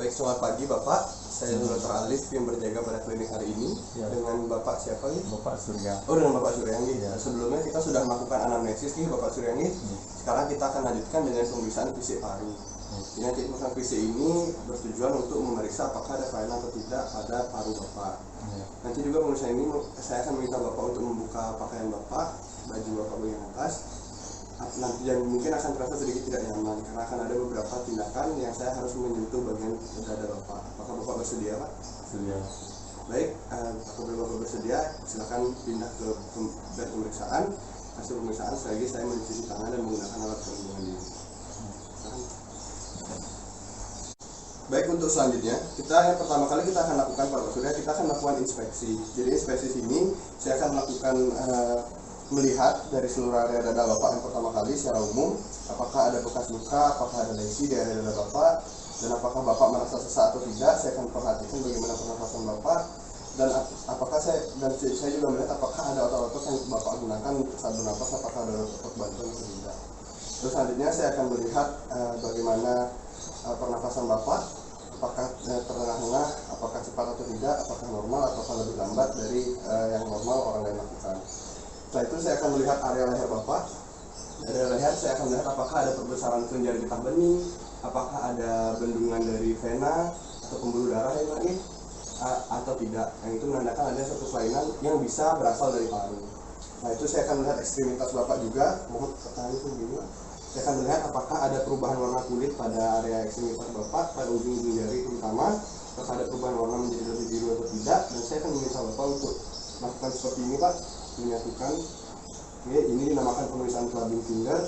Baik, selamat pagi Bapak. Saya Dr. Alif yang berjaga pada klinik hari ini. Dengan Bapak siapa nih? Bapak Surya. Oh, dengan Bapak Suryangi. Sebelumnya kita sudah melakukan anamnesis nih Bapak Suryangi. Sekarang kita akan lanjutkan dengan pemeriksaan fisik paru. Jadi nanti pemeriksaan fisik ini bertujuan untuk memeriksa apakah ada kelainan atau tidak pada paru Bapak. Nanti juga pemeriksaan ini saya akan meminta Bapak untuk membuka pakaian Bapak, baju Bapak bagian atas. Nanti yang mungkin akan terasa sedikit tidak nyaman karena akan ada beberapa tindakan yang saya harus menyentuh bagian dada Bapak. Apakah Bapak bersedia, Pak? Surya. Baik, apabila Bapak bersedia, silakan pindah ke bed pemeriksaan. Hasil pemeriksaan sekali lagi saya mencuci tangan dan menggunakan alat pelindungan diri. Baik, untuk selanjutnya yang pertama kali kita akan lakukan Pak Surya, kita akan melakukan inspeksi. Jadi inspeksi sini saya akan melakukan melihat dari seluruh area dada Bapak yang pertama kali secara umum, apakah ada bekas luka, apakah ada lesi di area dada Bapak, dan apakah Bapak merasa sesak atau tidak. Saya akan perhatikan bagaimana pernafasan Bapak, dan saya juga melihat apakah ada otot-otot yang Bapak gunakan saat bernafas, apakah ada otot bantuan atau tidak. Terus selanjutnya saya akan melihat bagaimana pernafasan Bapak, apakah terengah-engah, apakah cepat atau tidak, apakah normal ataukah lebih lambat dari yang normal orang lain lakukan. Setelah itu saya akan melihat area leher Bapak. Dari area leher saya akan melihat apakah ada perbesaran kelenjar getah bening, apakah ada bendungan dari vena atau pembuluh darah yang naik atau tidak. Yang itu menandakan ada suatu kelainan yang bisa berasal dari paru. Nah, itu saya akan melihat ekstremitas Bapak juga. Mohon pertanyaan itu begini. Saya akan melihat apakah ada perubahan warna kulit pada area ekstremitas Bapak, pada ujung-ujung jari terutama, apakah ada perubahan warna menjadi lebih biru atau tidak. Dan saya akan meminta Bapak untuk melakukan seperti ini, Pak, menyatukan. Oke, ini dinamakan pemeriksaan clubbing finger.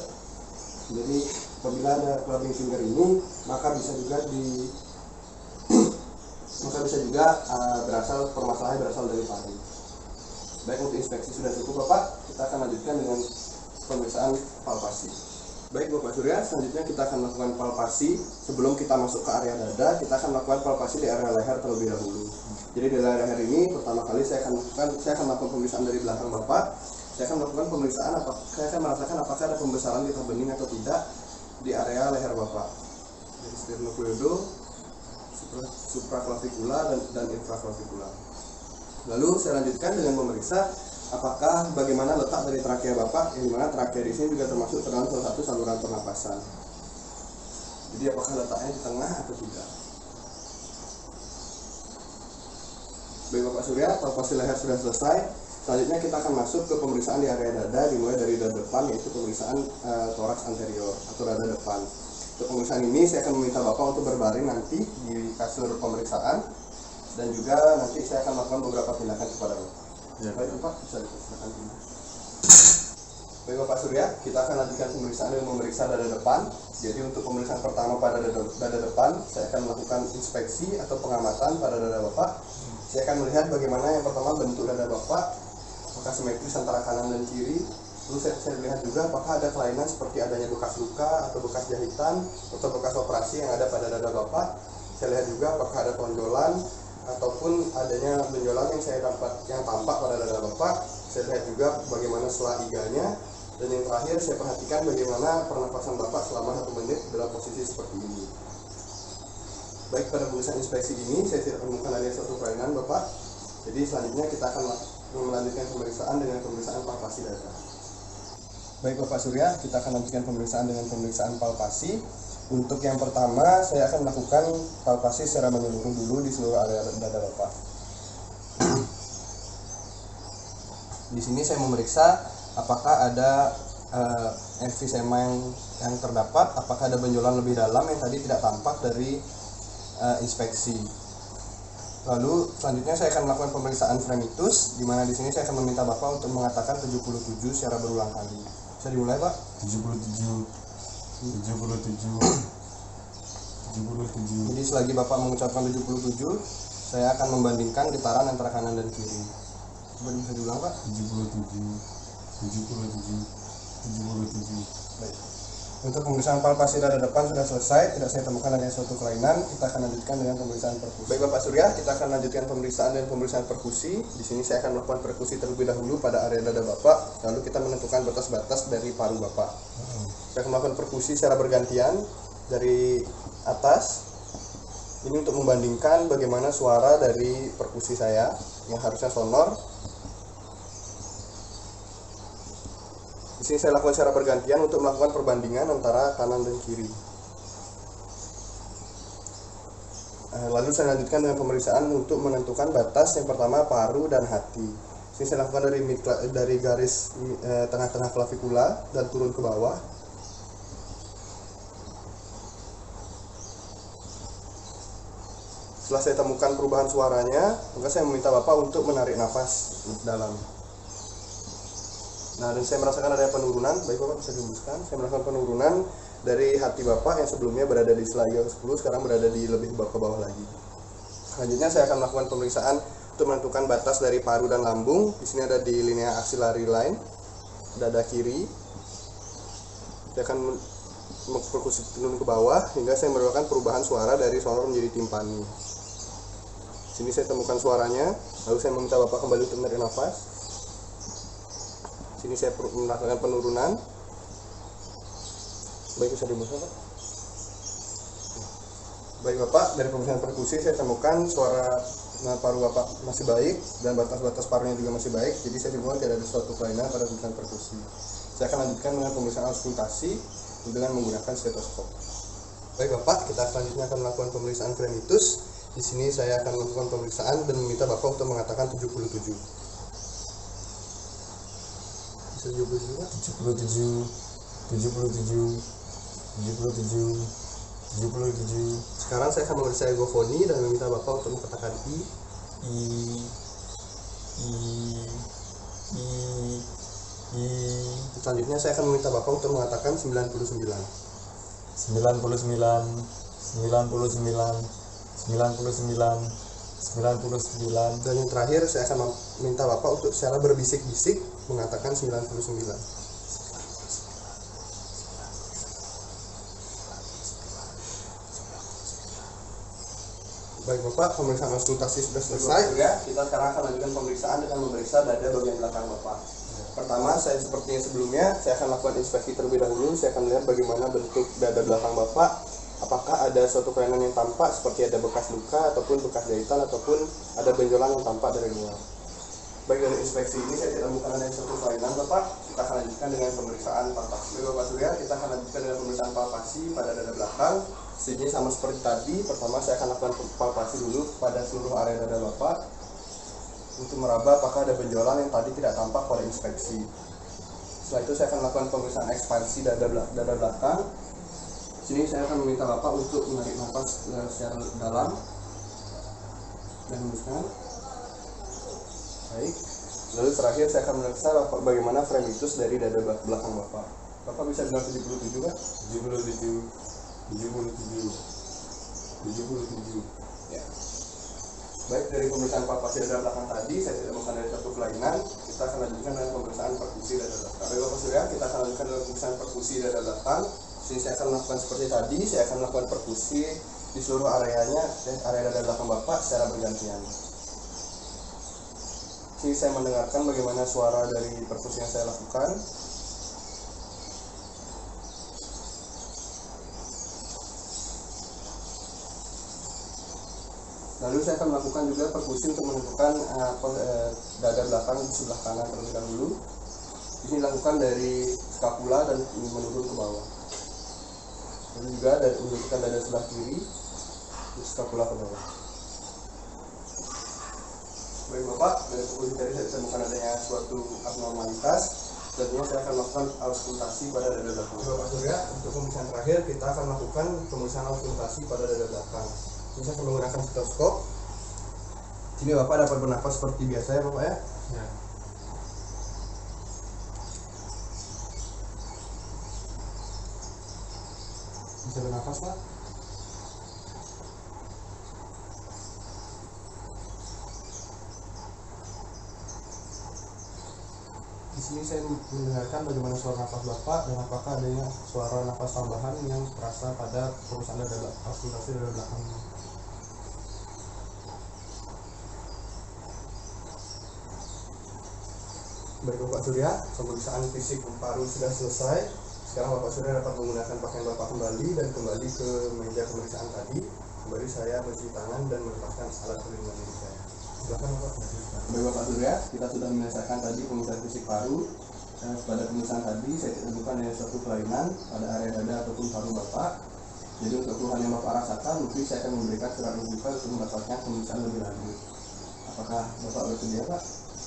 Jadi apabila ada clubbing finger ini, maka bisa juga permasalahan berasal dari paru. Baik, untuk inspeksi sudah cukup Bapak, kita akan lanjutkan dengan pemeriksaan palpasi. Baik Bapak Surya, selanjutnya kita akan melakukan palpasi. Sebelum kita masuk ke area dada, kita akan melakukan palpasi di area leher terlebih dahulu. Jadi di area leher ini pertama kali saya akan melakukan pemeriksaan dari belakang Bapak. Saya akan melakukan pemeriksaan saya akan merasakan apakah ada pembesaran getah bening atau tidak di area leher Bapak. Dari sternocleidomastoid, supraklavikula dan infraklavikula. Lalu saya lanjutkan dengan memeriksa apakah bagaimana letak dari trakea Bapak, yang dimana trakea di sini juga termasuk ke dalam salah satu saluran pernapasan. Jadi apakah letaknya di tengah atau tidak. Baik Bapak Surya, palpasi leher sudah selesai. Selanjutnya kita akan masuk ke pemeriksaan di area dada, dimulai dari dada depan, yaitu pemeriksaan toraks anterior atau dada depan. Untuk pemeriksaan ini saya akan meminta Bapak untuk berbaring nanti di kasur pemeriksaan, dan juga nanti saya akan melakukan beberapa tindakan kepada Bapak. Baik Bapak, bisa dipersilakan pindah. Baik Bapak Surya, kita akan lanjutkan pemeriksaan dengan memeriksa dada depan. Jadi untuk pemeriksaan pertama pada dada depan, saya akan melakukan inspeksi atau pengamatan pada dada Bapak. Saya akan melihat bagaimana yang pertama bentuk dada Bapak, apakah simetris antara kanan dan kiri. Lalu saya lihat juga apakah ada kelainan seperti adanya bekas luka atau bekas jahitan atau bekas operasi yang ada pada dada Bapak. Saya lihat juga apakah ada tonjolan ataupun adanya benjolan yang tampak pada dada Bapak. Saya lihat juga bagaimana selah iganya. Dan yang terakhir saya perhatikan bagaimana pernapasan Bapak selama 1 menit dalam posisi seperti ini. Baik, pada pemeriksaan inspeksi ini saya tidak menemukan adanya suatu kelainan Bapak. Jadi selanjutnya kita akan melanjutkan pemeriksaan dengan pemeriksaan palpasi dada. Baik Bapak Surya, kita akan lanjutkan pemeriksaan dengan pemeriksaan palpasi. Untuk yang pertama, saya akan melakukan palpasi secara menyeluruh dulu di seluruh area dada Bapak. Di sini saya memeriksa apakah ada emfisema yang terdapat, apakah ada benjolan lebih dalam yang tadi tidak tampak dari inspeksi. Lalu selanjutnya saya akan melakukan pemeriksaan fremitus, di mana di sini saya akan meminta Bapak untuk mengatakan 77 secara berulang kali. Bisa dimulai Pak? 77. Jadi selagi Bapak mengucapkan 77, saya akan membandingkan getaran antara kanan dan kiri. Coba bisa diulang Pak? 77. Baik. Untuk pemeriksaan palpasi dada depan sudah selesai, tidak saya temukan adanya suatu kelainan. Kita akan lanjutkan dengan pemeriksaan perkusi. Baik Bapak Surya, kita akan lanjutkan pemeriksaan dan pemeriksaan perkusi. Di sini saya akan melakukan perkusi terlebih dahulu pada area dada Bapak, lalu kita menentukan batas-batas dari paru Bapak. Saya akan melakukan perkusi secara bergantian dari atas Ini untuk membandingkan bagaimana suara dari perkusi saya yang harusnya sonor. Di sini saya lakukan secara bergantian untuk melakukan perbandingan antara kanan dan kiri. Lalu saya lanjutkan dengan pemeriksaan untuk menentukan batas yang pertama paru dan hati. Ini saya lakukan dari garis tengah-tengah klavikula dan turun ke bawah. Setelah saya temukan perubahan suaranya, maka saya meminta Bapak untuk menarik nafas dalam. Nah, dan saya merasakan ada penurunan. Baik Bapak, bisa dihembuskan. Saya merasakan penurunan dari hati Bapak yang sebelumnya berada di selai 10, sekarang berada di lebih ke bawah lagi. Selanjutnya saya akan melakukan pemeriksaan untuk menentukan batas dari paru dan lambung. Di sini ada di linea axillary line, dada kiri. Saya akan perkusi turun ke bawah hingga saya mendapatkan perubahan suara dari sonor menjadi timpani. Sini saya temukan suaranya, lalu saya meminta Bapak kembali untuk menarik nafas. Sini saya melakukan penurunan. Baik, bisa dibuka Pak. Baik Bapak, dari pemeriksaan perkusi saya temukan suara paru Bapak masih baik dan batas-batas parunya juga masih baik. Jadi saya simpulkan tidak ada suatu kelainan pada pemeriksaan perkusi. Saya akan lanjutkan dengan pemeriksaan auskultasi dengan menggunakan stetoskop. Baik Bapak, kita selanjutnya akan melakukan pemeriksaan kremitus. Di sini saya akan melakukan pemeriksaan dan meminta Bapak untuk mengatakan 77. Bisa 77 Pak? 77, 77, 77, 77. Sekarang saya akan memeriksa egofoni dan meminta Bapak untuk mengatakan I. Selanjutnya saya akan meminta Bapak untuk mengatakan 99. 99, 99. Dan yang terakhir saya akan meminta Bapak untuk secara berbisik-bisik mengatakan 99. Baik Bapak, pemeriksaan auskultasi sudah selesai. Kita sekarang akan lanjutkan pemeriksaan dengan memeriksa dada bagian belakang Bapak. Pertama, saya seperti yang sebelumnya, saya akan lakukan inspeksi terlebih dahulu. Saya akan melihat bagaimana bentuk dada belakang Bapak. Apakah ada suatu kelainan yang tampak seperti ada bekas luka ataupun bekas jahitan ataupun ada benjolan yang tampak dari luar. Baik, dari inspeksi ini saya tidak menemukan ada suatu kelainan Bapak. Kita akan lanjutkan dengan pemeriksaan palpasi. Baik Bapak Surya, kita akan lanjutkan dengan pemeriksaan palpasi pada dada belakang. Sini sama seperti tadi, pertama saya akan lakukan palpasi dulu pada seluruh area dada Bapak untuk meraba apakah ada benjolan yang tadi tidak tampak pada inspeksi. Setelah itu saya akan melakukan pemeriksaan ekspansi dada belakang. Sini saya akan meminta Bapak untuk menarik nafas secara dalam dan hembuskan. Baik. Lalu terakhir saya akan memeriksa bagaimana fremitus dari dada belakang Bapak. Bapak bisa bilang 77 Pak? 77. Ya. Baik, dari pemeriksaan palpasi dada belakang tadi saya tidak menemukan dari satu kelainan. Kita akan lanjutkan dengan pemeriksaan perkusi dada belakang. Baik Bapak Surya, kita akan lanjutkan dengan pemeriksaan perkusi dada belakang. Sini saya akan melakukan seperti tadi, saya akan melakukan perkusi di seluruh areanya dan area dada belakang Bapak secara bergantian. Sini saya mendengarkan bagaimana suara dari perkusi yang saya lakukan. Lalu saya akan melakukan juga perkusi untuk menentukan dada belakang di sebelah kanan terlebih dahulu. Ini dilakukan dari skapula dan menurun ke bawah. Dan juga menunjukkan dada sebelah kiri di skapula ke bawah. Baik Bapak, dari perkusi tadi saya temukan adanya suatu abnormalitas. Selanjutnya saya akan melakukan auskultasi pada dada belakang. Bapak Surya, untuk pemeriksaan terakhir kita akan melakukan pemeriksaan auskultasi pada dada belakang. Ini saya akan menggunakan stetoskop. Sini Bapak dapat bernafas seperti biasa ya Bapak ya. Ya. Bisa bernafas Pak. Di sini saya mendengarkan bagaimana suara nafas Bapak dan apakah adanya suara nafas tambahan yang terasa pada pemeriksaan dada auskultasi dada belakang. Baik Bapak Surya, pemeriksaan fisik paru sudah selesai. Sekarang Bapak Surya dapat menggunakan pakaian Bapak kembali dan kembali ke meja pemeriksaan tadi. Kembali saya mencuci tangan dan melepaskan alat pelindung diri saya. Silakan Bapak. Baik Bapak Surya, kita sudah menyelesaikan tadi pemeriksaan fisik paru. Pada pemeriksaan tadi saya temukan ada suatu kelainan pada area dada ataupun paru Bapak. Jadi untuk keluhan yang Bapak rasakan, mungkin saya akan memberikan surat rujukan untuk mendapatkan pemeriksaan lebih lanjut. Apakah Bapak bersedia Pak?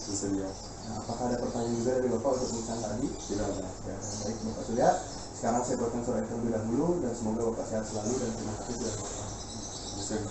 Bersedia. Nah, apakah ada pertanyaan juga dari Bapak untuk pemeriksaan tadi? Tidak ada. Ya, baik Bapak Surya. Sekarang saya buatkan surat terlebih dahulu dan semoga Bapak sehat selalu dan terima kasih sudah Bapak. Bisa,